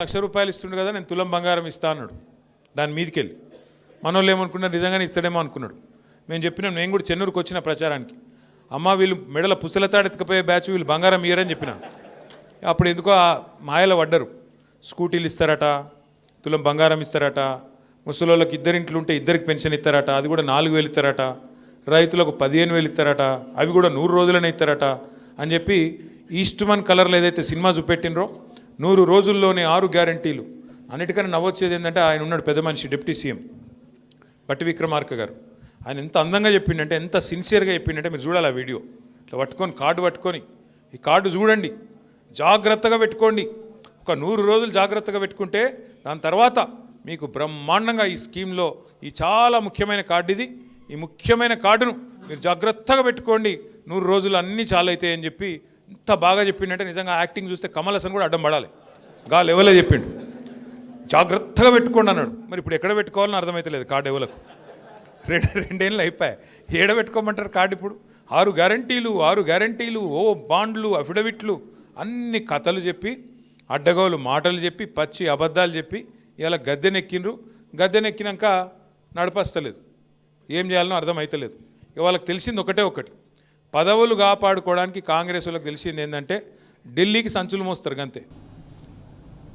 ₹1,00,000 ఇస్తుండు కదా, నేను తులం బంగారం ఇస్తా అన్నాడు. దాని మీదకెళ్ళి మనోళ్ళు ఏమనుకున్నారు, నిజంగానే ఇస్తాడేమో అనుకున్నాడు. మేము చెప్పినాం, నేను కూడా చెన్నూరుకు వచ్చిన ప్రచారానికి, అమ్మ వీళ్ళు మెడల పుస్తలతాడెత్తుకపోయే బ్యాచ్, వీళ్ళు బంగారం ఇయ్యరని చెప్పిన. అప్పుడు ఎందుకో ఆ మాయలో పడ్డరు. స్కూటీలు ఇస్తారట, తులం బంగారం ఇస్తారట, ముసలోళ్ళకి ఇద్దరింట్లు ఉంటే ఇద్దరికి పెన్షన్ ఇస్తారట, అది కూడా 4,000 ఇస్తారట, రైతులకు 15,000 ఇస్తారట, అవి కూడా 100 రోజులనే ఇస్తారట అని చెప్పి ఈస్ట్మన్ కలర్లో ఏదైతే సినిమా చూపెట్టినరో 100 రోజుల్లోనే 6 గ్యారంటీలు. అన్నిటికన్నా నవ్వొచ్చేది ఏంటంటే ఆయన ఉన్నాడు పెద్ద మనిషి, డిప్యూటీ సీఎం బట్టి విక్రమార్క గారు. ఆయన ఎంత అందంగా చెప్పిండంటే, ఎంత సిన్సియర్గా చెప్పిండంటే, మీరు చూడాలి ఆ వీడియో. ఇట్లా పట్టుకొని కార్డు పట్టుకొని, ఈ కార్డు చూడండి, జాగ్రత్తగా పెట్టుకోండి, ఒక 100 రోజులు జాగ్రత్తగా పెట్టుకుంటే దాని తర్వాత మీకు బ్రహ్మాండంగా ఈ స్కీమ్లో ఈ చాలా ముఖ్యమైన కార్డు ఇది, ఈ ముఖ్యమైన కార్డును మీరు జాగ్రత్తగా పెట్టుకోండి, 100 రోజులు అన్నీ చాలా అవుతాయి అని చెప్పి ఇంత బాగా చెప్పిండంటే, నిజంగా యాక్టింగ్ చూస్తే కమల్ హాసన్ కూడా అడ్డం పడాలి. గా లెవెల్లో చెప్పిండు, జాగ్రత్తగా పెట్టుకోండి అన్నాడు. మరి ఇప్పుడు ఎక్కడ పెట్టుకోవాలని అర్థమవుతలేదు కార్డు ఎవలకు. రెండేళ్ళు అయిపోయాయి, ఏడ పెట్టుకోమంటారు కార్డు ఇప్పుడు? 6 గ్యారంటీలు, ఓ బాండ్లు, అఫిడవిట్లు, అన్ని కథలు చెప్పి, అడ్డగోలు మాటలు చెప్పి, పచ్చి అబద్ధాలు చెప్పి ఇలా గద్దెనెక్కిండ్రు. గద్దెనెక్కినాక నడపస్తలేదు, ఏం చేయాలనో అర్థమవుతలేదు. వాళ్ళకి తెలిసింది ఒకటి, పదవులు కాపాడుకోవడానికి కాంగ్రెస్ వాళ్ళకి తెలిసింది ఏంటంటే ఢిల్లీకి సంచులు మోస్తారు అంతే.